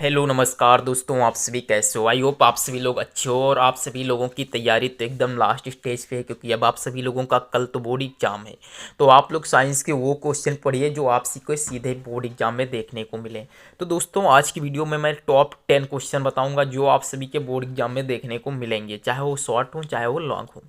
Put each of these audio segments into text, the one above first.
Hello नमस्कार दोस्तों, आप सभी कैसे हो। आई होप आप सभी लोग अच्छे हो और आप सभी लोगों की तैयारी तो एकदम लास्ट स्टेज पे है, क्योंकि अब आप सभी लोगों का कल तो बोर्ड एग्जाम है। तो आप लोग साइंस के वो क्वेश्चन पढ़िए जो आपसी को सीधे बोर्ड एग्जाम में देखने को मिले। तो दोस्तों आज की वीडियो में मैं टॉप 10 क्वेश्चन बताऊंगा जो आप सभी के बोर्ड एग्जाम में देखने को मिलेंगे, चाहे वो शॉर्ट हो चाहे वो लॉन्ग हो।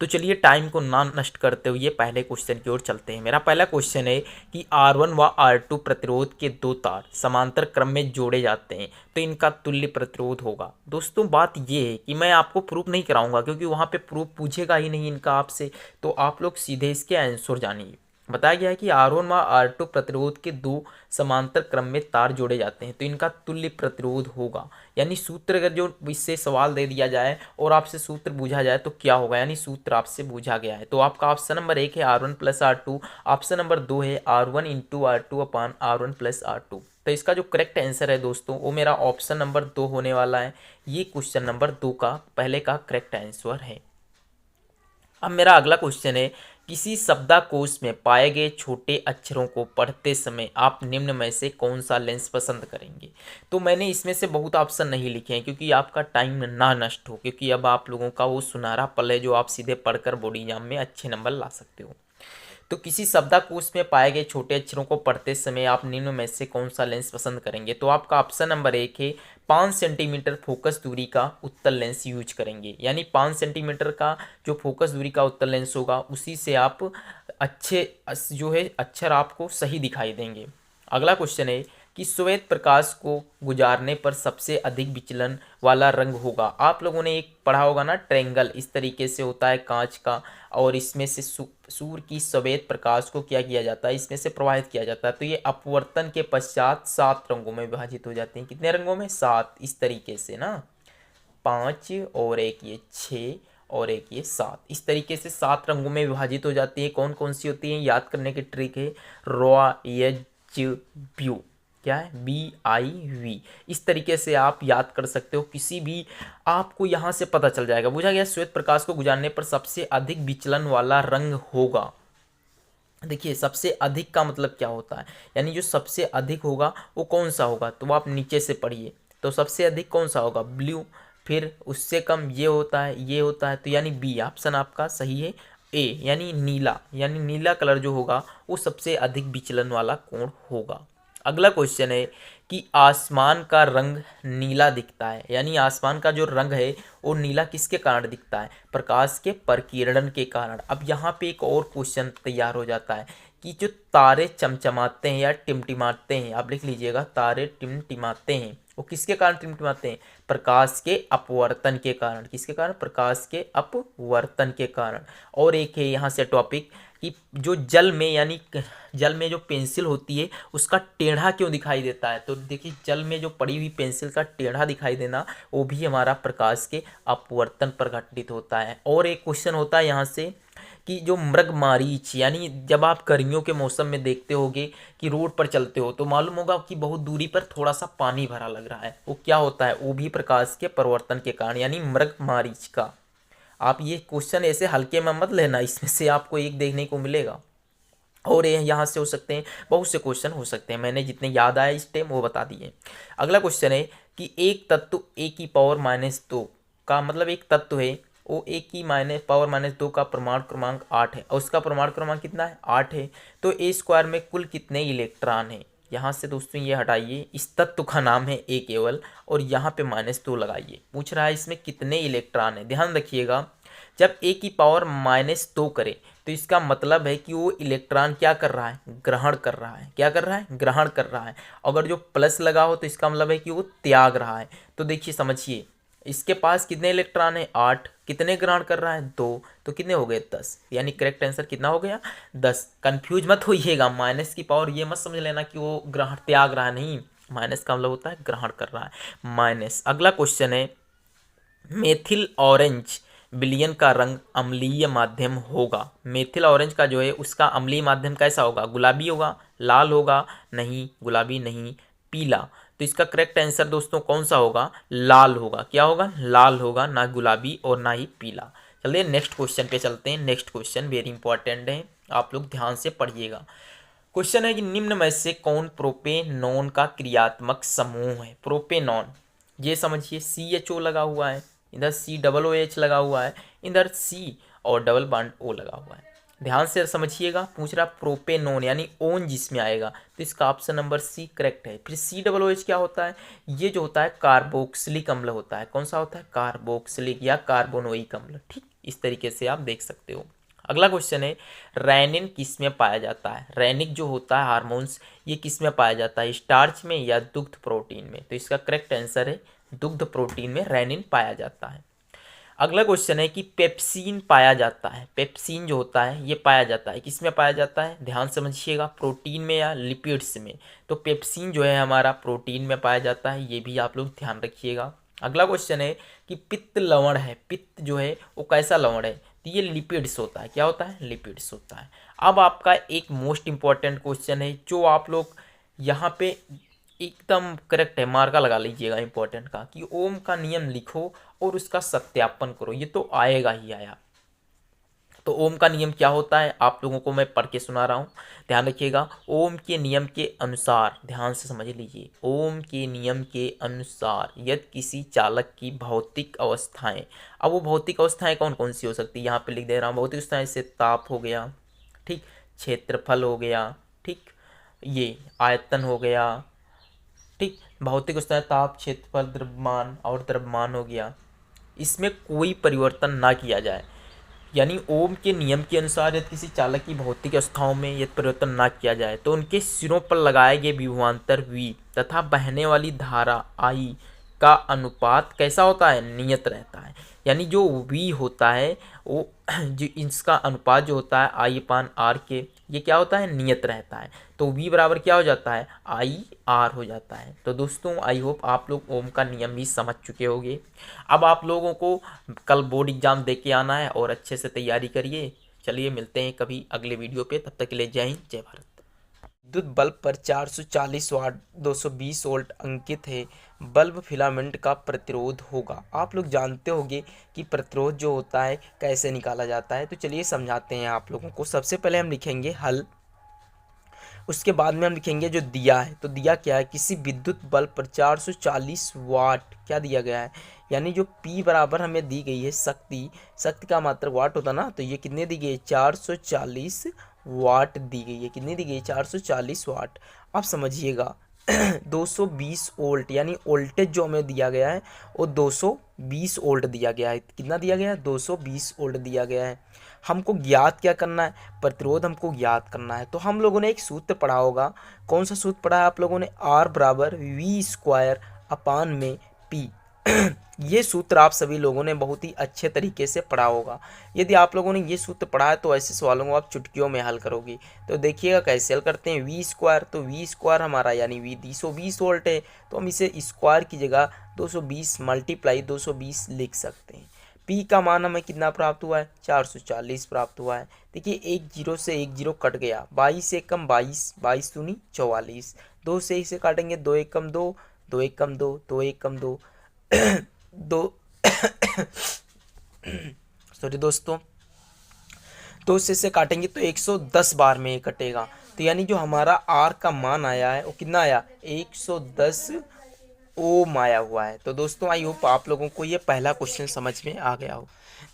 तो चलिए टाइम को ना नष्ट करते हुए पहले क्वेश्चन की ओर चलते हैं। मेरा पहला क्वेश्चन है कि R1 व R2 प्रतिरोध के दो तार समांतर क्रम में जोड़े जाते हैं तो इनका तुल्य प्रतिरोध होगा। दोस्तों बात ये है कि मैं आपको प्रूफ नहीं कराऊंगा, क्योंकि वहाँ पे प्रूफ पूछेगा ही नहीं इनका आपसे। तो आप लोग सीधे इसके आंसर जानिए। बताया गया है कि R1 व R2 प्रतिरोध के दो समांतर क्रम में तार जोड़े जाते हैं तो इनका तुल्य प्रतिरोध होगा। यानी सूत्र अगर जो इससे सवाल दे दिया जाए और आपसे सूत्र पूछा जाए तो क्या होगा, यानी सूत्र आपसे पूछा गया है। तो आपका ऑप्शन नंबर 1 है R1 plus R2, option number 2 है R1 इंटू R2 अपान R1 प्लस R2। तो इसका जो करेक्ट आंसर है दोस्तों वो मेरा ऑप्शन नंबर 2 होने वाला है। ये क्वेश्चन नंबर 2 का पहले का करेक्ट आंसर है। अब मेरा अगला क्वेश्चन है, किसी शब्दकोश में पाए गए छोटे अक्षरों को पढ़ते समय आप निम्न में से कौन सा लेंस पसंद करेंगे। तो मैंने इसमें से बहुत ऑप्शन नहीं लिखे हैं क्योंकि आपका टाइम ना नष्ट हो, क्योंकि अब आप लोगों का वो सुनहरा पल है जो आप सीधे पढ़कर बोर्ड एग्जाम में अच्छे नंबर ला सकते हो। तो किसी शब्दकोश में पाए गए छोटे अक्षरों को पढ़ते समय आप निम्न में से कौन सा लेंस पसंद करेंगे। तो आपका ऑप्शन नंबर 1 है 5 सेंटीमीटर फोकस दूरी का उत्तल लेंस यूज करेंगे। यानी 5 सेंटीमीटर का जो फोकस दूरी का उत्तल लेंस होगा उसी से आप अच्छे जो है अक्षर आपको सही दिखाई देंगे। अगला क्वेश्चन है कि श्वेत प्रकाश को गुजारने पर सबसे अधिक विचलन वाला रंग होगा। आप लोगों ने एक पढ़ा होगा ना, ट्रायंगल इस तरीके से होता है कांच का, और इसमें से सूर्य की श्वेत प्रकाश को क्या किया जाता है, इसमें से प्रवाहित किया जाता है। तो ये अपवर्तन के पश्चात 7 रंगों में विभाजित हो जाते हैं। कितने रंगों में? 7। इस तरीके से ना, 5 और एक ये 6 और एक ये 7, इस तरीके से 7 रंगों में विभाजित हो जाती है। कौन कौन सी होती है याद करने की ट्रिक है, रॉयज ब्यू, क्या है, BIV। इस तरीके से आप याद कर सकते हो, किसी भी आपको यहाँ से पता चल जाएगा। बुझा गया? श्वेत प्रकाश को गुजारने पर सबसे अधिक विचलन वाला रंग होगा। देखिए सबसे अधिक का मतलब क्या होता है, यानी जो सबसे अधिक होगा वो कौन सा होगा, तो आप नीचे से पढ़िए। तो सबसे अधिक कौन सा होगा? ब्लू। फिर उससे कम ये होता है, ये होता है, तो यानी बी ऑप्शन आपका सही है। ए यानी नीला, यानी नीला कलर जो होगा वो सबसे अधिक विचलन वाला कोण होगा। अगला क्वेश्चन है कि आसमान का रंग नीला दिखता है। यानी आसमान का जो रंग है वो नीला किसके कारण दिखता है? प्रकाश के प्रकीर्णन के कारण। अब यहाँ पे एक और क्वेश्चन तैयार हो जाता है कि जो तारे चमचमाते हैं या टिमटिमाते हैं, आप लिख लीजिएगा, तारे टिमटिमाते हैं वो किसके कारण टिमटिमाते हैं? प्रकाश के अपवर्तन के कारण। किसके कारण? प्रकाश के अपवर्तन के कारण। और एक है यहाँ से टॉपिक कि जो जल में, यानी जल में जो पेंसिल होती है उसका टेढ़ा क्यों दिखाई देता है। तो देखिए जल में जो पड़ी हुई पेंसिल का टेढ़ा दिखाई देना वो भी हमारा प्रकाश के अपवर्तन पर घटित होता है। और एक क्वेश्चन होता है यहाँ से कि जो मृगमारीच, यानी जब आप गर्मियों के मौसम में देखते होगे कि रोड पर चलते हो तो मालूम होगा कि बहुत दूरी पर थोड़ा सा पानी भरा लग रहा है, वो क्या होता है? वो भी प्रकाश के परिवर्तन के कारण, यानी मृगमारीच का। आप ये क्वेश्चन ऐसे हल्के में मत लेना, इसमें से आपको एक देखने को मिलेगा। और ये यहाँ से हो सकते हैं, बहुत से क्वेश्चन हो सकते हैं, मैंने जितने याद आया इस टाइम वो बता दिए। अगला क्वेश्चन है कि एक तत्व ए की पावर -2 का, मतलब एक तत्व है वो ए की पावर -2 का परमाणु क्रमांक 8 है और उसका परमाणु क्रमांक कितना है? 8 है। तो ए स्क्वायर में कुल कितने इलेक्ट्रॉन है? यहाँ से दोस्तों ये हटाइए, इस तत्व का नाम है ए केवल, और यहाँ पे -2 लगाइए। पूछ रहा है इसमें कितने इलेक्ट्रॉन है। ध्यान रखिएगा, जब ए की पावर -2 करे तो इसका मतलब है कि वो इलेक्ट्रॉन क्या कर रहा है? ग्रहण कर रहा है। क्या कर रहा है? ग्रहण कर रहा है। अगर जो प्लस लगा हो तो इसका मतलब है कि वो त्याग रहा है। तो देखिए समझिए, इसके पास कितने इलेक्ट्रॉन है? 8। कितने ग्रहण कर रहा है? 2। तो कितने हो गए? 10। यानी करेक्ट आंसर कितना हो गया? 10। कंफ्यूज मत होइएगा, माइनस की पावर ये मत समझ लेना कि वो ग्रहण त्याग रहा है, नहीं, माइनस का मतलब होता है ग्रहण कर रहा है, माइनस। अगला क्वेश्चन है, मेथिल ऑरेंज विलयन का रंग अम्लीय माध्यम होगा। मेथिल ऑरेंज का जो है उसका अम्लीय माध्यम कैसा होगा? गुलाबी होगा, लाल होगा, नहीं गुलाबी नहीं, पीला। तो इसका करेक्ट आंसर दोस्तों कौन सा होगा? लाल होगा। क्या होगा? लाल होगा, ना गुलाबी और ना ही पीला। चलिए नेक्स्ट क्वेश्चन पे चलते हैं। नेक्स्ट क्वेश्चन वेरी इंपॉर्टेंट है, आप लोग ध्यान से पढ़िएगा। क्वेश्चन है कि निम्न में से कौन प्रोपेनॉन का क्रियात्मक समूह है। प्रोपेनॉन, ये समझिए CHO लगा हुआ है, इधर COOH लगा हुआ है, इधर C और डबल बॉन्ड O लगा हुआ है। ध्यान से समझिएगा, पूछ रहा प्रोपेनॉन यानी ओन जिसमें आएगा, तो इसका ऑप्शन नंबर C करेक्ट है। फिर COOH क्या होता है, ये जो होता है कार्बोक्सिलिक अम्ल होता है। कौन सा होता है, कार्बोक्सिलिक या कार्बोनोइक अम्ल। ठीक, इस तरीके से आप देख सकते हो। अगला क्वेश्चन है रेनिन किस में पाया जाता है। रेनिक जो होता है हार्मोन्स, ये किस में पाया जाता है, स्टार्च में या दुग्ध प्रोटीन में। तो इसका करेक्ट आंसर है दुग्ध प्रोटीन में रेनिन पाया जाता है। अगला क्वेश्चन है कि पेप्सिन पाया जाता है। पेप्सिन जो होता है ये पाया जाता है किस में पाया जाता है, ध्यान समझिएगा, प्रोटीन में या लिपिड्स में। तो पेप्सिन जो है हमारा प्रोटीन में पाया जाता है, ये भी आप लोग ध्यान रखिएगा। अगला क्वेश्चन है कि पित्त लवण है। पित्त जो है वो कैसा लवण है, तो ये लिपिड्स होता है। क्या होता है, लिपिड्स होता है। अब आपका एक मोस्ट इंपॉर्टेंट क्वेश्चन है जो आप लोग यहाँ पे एकदम करेक्ट है, मार्का लगा लीजिएगा इंपॉर्टेंट का, कि ओम का नियम लिखो और उसका सत्यापन करो। ये तो आएगा ही आया। तो ओम का नियम क्या होता है आप लोगों को मैं पढ़ के सुना रहा हूँ, ध्यान रखिएगा। ओम के नियम के अनुसार, ध्यान से समझ लीजिए, ओम के नियम के अनुसार यदि किसी चालक की भौतिक अवस्थाएं, अब वो भौतिक अवस्थाएं कौन कौन सी हो सकती है, यहाँ पे लिख दे रहा हूँ। भौतिक अवस्थाएं से ताप हो गया, ठीक, क्षेत्रफल हो गया, ठीक, ये आयतन हो गया, ठीक, भौतिक अवस्थाएं ताप, क्षेत्रफल, द्रव्यमान और द्रव्यमान हो गया, इसमें कोई परिवर्तन ना किया जाए। यानी ओम के नियम के अनुसार यदि किसी चालक की भौतिक अवस्थाओं में यदि परिवर्तन ना किया जाए तो उनके सिरों पर लगाए गए विभवांतर V तथा बहने वाली धारा I का अनुपात कैसा होता है, नियत रहता है। यानी जो V होता है वो जो इसका अनुपात जो होता है I/R के, ये क्या होता है, नियत रहता है। तो V बराबर क्या हो जाता है, IR हो जाता है। तो दोस्तों आई होप आप लोग ओम का नियम भी समझ चुके होंगे। अब आप लोगों को कल बोर्ड एग्जाम दे के आना है और अच्छे से तैयारी करिए। चलिए मिलते हैं कभी अगले वीडियो पे, तब तक के लिए जय हिंद जय भारत। विद्युत बल्ब पर 440 वाट 220 वोल्ट अंकित है। बल्ब फिलामेंट का प्रतिरोध होगा। आप लोग जानते होंगे कि प्रतिरोध जो होता है कैसे निकाला जाता है, तो चलिए समझाते हैं आप लोगों को। सबसे पहले हम लिखेंगे हल, उसके बाद में हम लिखेंगे जो दिया है। तो दिया क्या है, किसी विद्युत बल्ब पर 440 वाट क्या दिया गया है, यानी जो P बराबर हमें दी गई है शक्ति, शक्ति का मात्रक वाट होता ना, तो ये कितने दी गई है, 440 वाट दी गई है। कितनी दी गई है, 440 वाट। अब समझिएगा 220 वोल्ट यानी वोल्टेज जो हमें दिया गया है वो 220 वोल्ट दिया गया है। कितना दिया गया है, 220 वोल्ट दिया गया है। हमको ज्ञात क्या करना है, प्रतिरोध हमको ज्ञात करना है। तो हम लोगों ने एक सूत्र पढ़ा होगा, कौन सा सूत्र पढ़ा है आप लोगों ने, R बराबर V²/P। ये सूत्र आप सभी लोगों ने बहुत ही अच्छे तरीके से पढ़ा होगा। यदि आप लोगों ने ये सूत्र पढ़ा है तो ऐसे सवालों को आप चुटकियों में हल करोगे। तो देखिएगा कैसे हल करते हैं। V², तो V² हमारा यानी V 220 वोल्ट है, तो हम इसे स्क्वायर की जगह 220 × 220 लिख सकते हैं। P का मान हमें कितना प्राप्त हुआ है, 440 प्राप्त हुआ है। देखिए एक जीरो से एक जीरो कट गया, 22 से कम 22, 22 दूनी 44, 2 से इसे काटेंगे, 2 1 कम 2, 2 1 कम 2, 2 1 कम 2 दो सॉरी दोस्तों, 2 से इसे काटेंगे तो 110 बार में ये कटेगा। तो यानी जो हमारा R का मान आया है वो कितना आया, 110 ओम आया हुआ है। तो दोस्तों आई होप आप लोगों को ये पहला क्वेश्चन समझ में आ गया हो।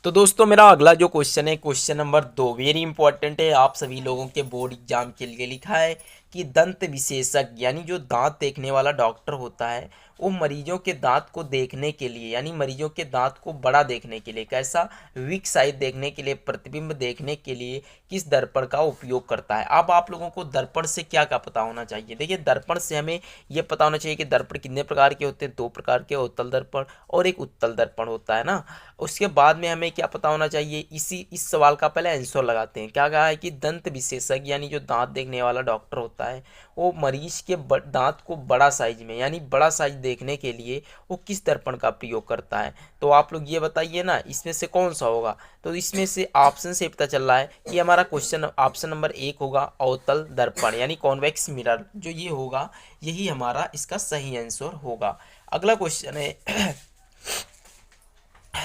तो दोस्तों मेरा अगला जो क्वेश्चन है, क्वेश्चन नंबर 2, वेरी इंपॉर्टेंट है, आप सभी लोगों के बोर्ड एग्जाम के लिए लिखा है कि दंत विशेषज्ञ यानी जो दांत देखने वाला डॉक्टर होता है वो मरीजों के दांत को देखने के लिए, यानी मरीजों के दांत को बड़ा देखने के लिए, कैसा, वीक साइड देखने के लिए, प्रतिबिंब देखने के लिए किस दर्पण का उपयोग करता है। अब आप लोगों को दर्पण से क्या क्या पता होना चाहिए। देखिए दर्पण से हमें ये पता होना चाहिए कि दर्पण कितने प्रकार के होते हैं, 2 प्रकार के, अवतल दर्पण और एक उत्तल दर्पण होता है ना। उसके बाद में हमें क्या पता होना चाहिए, इस सवाल का पहले आंसर लगाते हैं। क्या कहा है कि दंत विशेषज्ञ यानी जो दांत देखने वाला डॉक्टर होता है वो मरीज के दांत को बड़ा साइज में यानी बड़ा साइज देखने के लिए वो किस दर्पण का प्रयोग करता है। तो आप लोग ये बताइए ना इसमें से कौन सा होगा। तो इसमें से ऑप्शन से पता चल रहा है कि हमारा क्वेश्चन ऑप्शन नंबर 1 होगा, अवतल दर्पण यानी कॉन्वेक्स मिरर, जो ये होगा यही हमारा इसका सही आंसर होगा। अगला क्वेश्चन है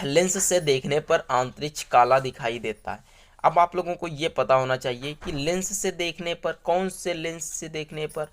लेंस से देखने पर अंतरिक्ष काला दिखाई देता है। अब आप लोगों को ये पता होना चाहिए कि लेंस से देखने पर, कौन से लेंस से देखने पर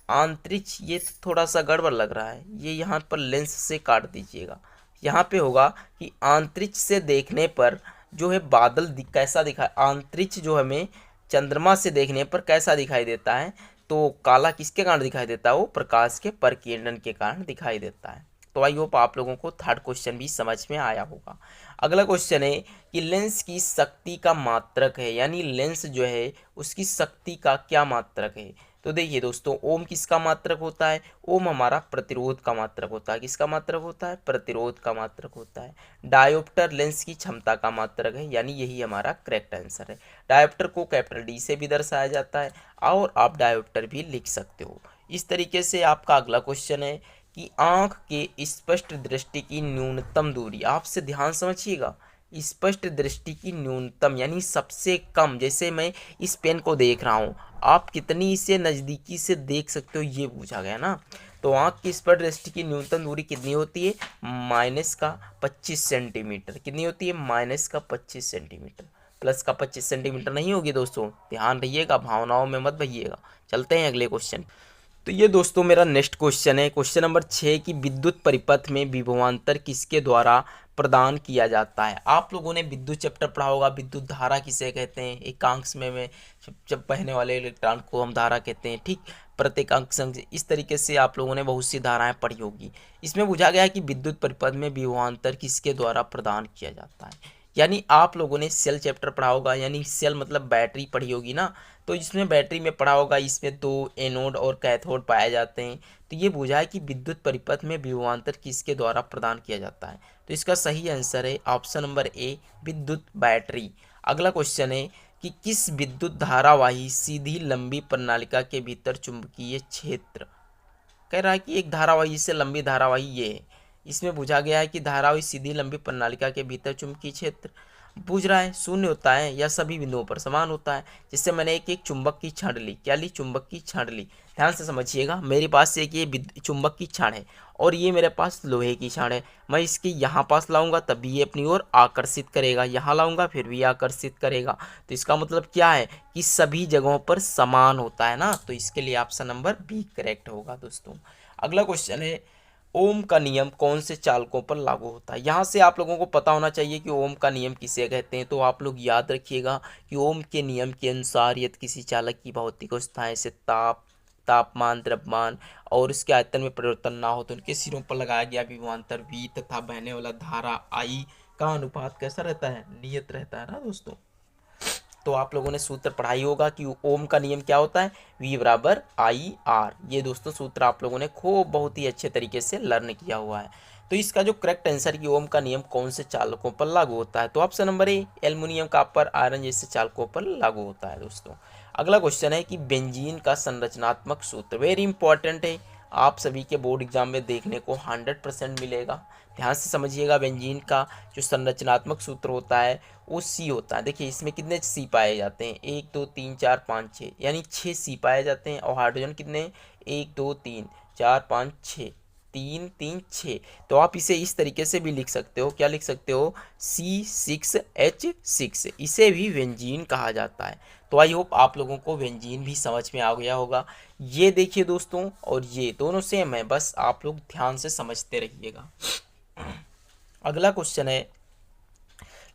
आंतरिक्ष, ये थोड़ा सा गड़बड़ लग रहा है, ये यहाँ पर लेंस से काट दीजिएगा। यहाँ पे होगा कि आंतरिक्ष से देखने पर जो है बादल कैसा दिखा, आंतरिक्ष जो हमें चंद्रमा से देखने पर कैसा दिखाई देता है, तो काला किसके कारण दिखाई देता है, वो प्रकाश के परिकिरण के कारण दिखाई देता है। तो आई होप आप लोगों को थर्ड क्वेश्चन भी समझ में आया होगा। अगला क्वेश्चन है कि लेंस की शक्ति का मात्रक है, यानी लेंस जो है उसकी शक्ति का क्या मात्रक है। तो देखिए दोस्तों, ओम किसका मात्रक होता है, ओम हमारा प्रतिरोध का मात्रक होता है। किसका मात्रक होता है, प्रतिरोध का मात्रक होता है। डायोप्टर लेंस की क्षमता का मात्रक है, यानी यही हमारा करेक्ट आंसर है। डायोप्टर को कैपिटल डी से भी दर्शाया जाता है और आप डायोप्टर भी लिख सकते हो। इस तरीके से आपका अगला क्वेश्चन है कि आंख के स्पष्ट दृष्टि की न्यूनतम दूरी, आपसे ध्यान समझिएगा, स्पष्ट दृष्टि की न्यूनतम यानी सबसे कम, जैसे मैं इस पेन को देख रहा हूँ, आप कितनी इसे नज़दीकी से देख सकते हो ये पूछा गया ना। तो आंख की स्पष्ट दृष्टि की न्यूनतम दूरी कितनी होती है, -25 सेंटीमीटर। कितनी होती है, -25 सेंटीमीटर। प्लस का 25 सेंटीमीटर नहीं होगी दोस्तों, ध्यान रहिएगा, भावनाओं में मत भइएगा। चलते हैं अगले क्वेश्चन। तो ये दोस्तों मेरा नेक्स्ट क्वेश्चन है, क्वेश्चन नंबर 6 की विद्युत परिपथ में विभवांतर किसके द्वारा प्रदान किया जाता है। आप लोगों ने विद्युत चैप्टर पढ़ा होगा, विद्युत धारा किसे कहते हैं, एकांश में जब बहने वाले इलेक्ट्रॉन को हम धारा कहते हैं, ठीक। प्रत्येकांक संघ, इस तरीके से आप लोगों ने बहुत सी धाराएं पढ़ी होगी। इसमें पूछा गया है कि विद्युत परिपथ में विभवांतर किसके द्वारा प्रदान किया जाता है। यानी आप लोगों ने सेल चैप्टर पढ़ा होगा, यानी सेल मतलब बैटरी पढ़ी होगी ना, तो इसमें बैटरी में पढ़ा होगा, इसमें दो एनोड और कैथोड पाए जाते हैं। तो ये बुझा है कि विद्युत परिपथ में विभवांतर किसके द्वारा प्रदान किया जाता है। तो इसका सही आंसर है ऑप्शन नंबर ए, विद्युत बैटरी। अगला क्वेश्चन है कि किस विद्युत धारावाही सीधी लंबी प्रणालिका के भीतर चुंबकीय क्षेत्र, कह रहा है कि एक धारावाही से लंबी धारावाही ये है। इसमें पूछा गया है कि धारावाही सीधी लंबी प्रणालिका के भीतर चुंबकीय क्षेत्र पूछ रहा है शून्य होता है या सभी बिंदुओं पर समान होता है। जिससे मैंने एक चुंबक की छड़ ली, क्या ली, चुंबक की छड़ ली। ध्यान से समझिएगा, मेरे पास एक ये चुंबक की छड़ है और ये मेरे पास लोहे की छड़ है। मैं इसके यहाँ पास लाऊंगा तब भी ये अपनी ओर आकर्षित करेगा, यहाँ लाऊंगा फिर भी आकर्षित करेगा। तो इसका मतलब क्या है कि सभी जगहों पर समान होता है ना। तो इसके लिए ऑप्शन नंबर बी करेक्ट होगा दोस्तों। अगला क्वेश्चन है, ओम का नियम कौन से चालकों पर लागू होता है। यहाँ से आप लोगों को पता होना चाहिए कि ओम का नियम किसे कहते हैं। तो आप लोग याद रखिएगा कि ओम के नियम के अनुसार यदि किसी चालक की भौतिक अवस्थाएं से तापमान, द्रव्यमान और उसके आयतन में परिवर्तन ना हो तो उनके सिरों पर लगाया गया विभवांतर V तथा बहने वाला धारा I का अनुपात कैसा रहता है, नियत रहता है ना दोस्तों। तो आप लोगों ने सूत्र पढ़ाई होगा कि ओम का नियम क्या होता है, V बराबर IR। ये दोस्तों सूत्र आप लोगों ने खूब बहुत ही अच्छे तरीके से लर्न किया हुआ है। तो इसका जो करेक्ट आंसर कि ओम का नियम कौन से चालकों पर लागू होता है, तो option number A, aluminium, copper, iron जैसे चालकों पर लागू होता है दोस्तों। अगला क्वेश्चन है कि बेंजीन का संरचनात्मक सूत्र, वेरी इंपॉर्टेंट है, आप सभी के बोर्ड एग्जाम में देखने को 100% मिलेगा। ध्यान से समझिएगा, बेंजीन का जो संरचनात्मक सूत्र होता है वो सी होता है। देखिए इसमें कितने सी पाए जाते हैं, 1 2 3 4 5 6, यानी 6 सी पाए जाते हैं। और हाइड्रोजन कितने, 1 2 3 4 5 6, 3 3 6। तो आप इसे इस तरीके से भी लिख सकते हो, क्या लिख सकते हो, C6H6, इसे भी बेंजीन कहा जाता है। तो आई होप आप लोगों को बेंजीन भी समझ में आ गया होगा। ये देखिए दोस्तों, और ये दोनों सेम है, बस आप लोग ध्यान से समझते रहिएगा। अगला क्वेश्चन है,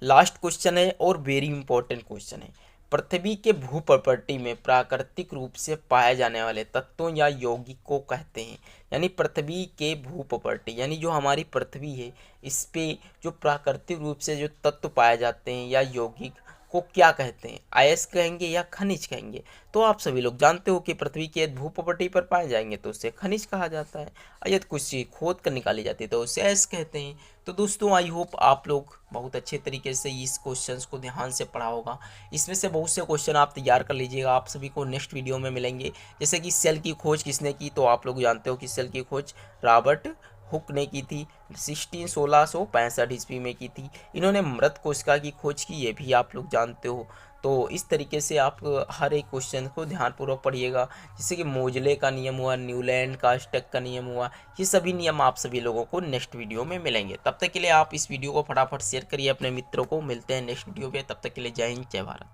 लास्ट क्वेश्चन है और वेरी इंपॉर्टेंट क्वेश्चन है। पृथ्वी के भू प्रॉपर्टी में प्राकृतिक रूप से पाए जाने वाले तत्वों या यौगिक को कहते हैं। यानी पृथ्वी के भू प्रॉपर्टी, यानी जो हमारी पृथ्वी है इस पे जो प्राकृतिक रूप से जो तत्व पाए जाते हैं या यौगिक को क्या कहते हैं, अयस्क कहेंगे या खनिज कहेंगे। तो आप सभी लोग जानते हो कि पृथ्वी के भू प्रॉपर्टी पर पाए जाएंगे तो उसे खनिज कहा जाता है, यदि कुछ चीज़ खोद कर निकाली जाती है तो उसे अयस्क कहते हैं। तो दोस्तों आई होप आप लोग बहुत अच्छे तरीके से इस क्वेश्चंस को ध्यान से पढ़ा होगा। इसमें से बहुत से क्वेश्चन आप तैयार कर लीजिएगा, आप सभी को नेक्स्ट वीडियो में मिलेंगे। जैसे कि सेल की खोज किसने की, तो आप लोग जानते हो कि सेल की खोज रॉबर्ट हुक ने की थी, 1665 ईस्वी में की थी। इन्होंने मृत कोशिका की खोज की, ये भी आप लोग जानते हो। तो इस तरीके से आप हर एक क्वेश्चन को ध्यानपूर्वक पढ़िएगा। जैसे कि मोजले का नियम हुआ, न्यूलैंड का स्टक का नियम हुआ, ये सभी नियम आप सभी लोगों को नेक्स्ट वीडियो में मिलेंगे। तब तक के लिए आप इस वीडियो को फटाफट शेयर करिए अपने मित्रों को। मिलते हैं नेक्स्ट वीडियो पे, तब तक के लिए जय हिंद, जय भारत।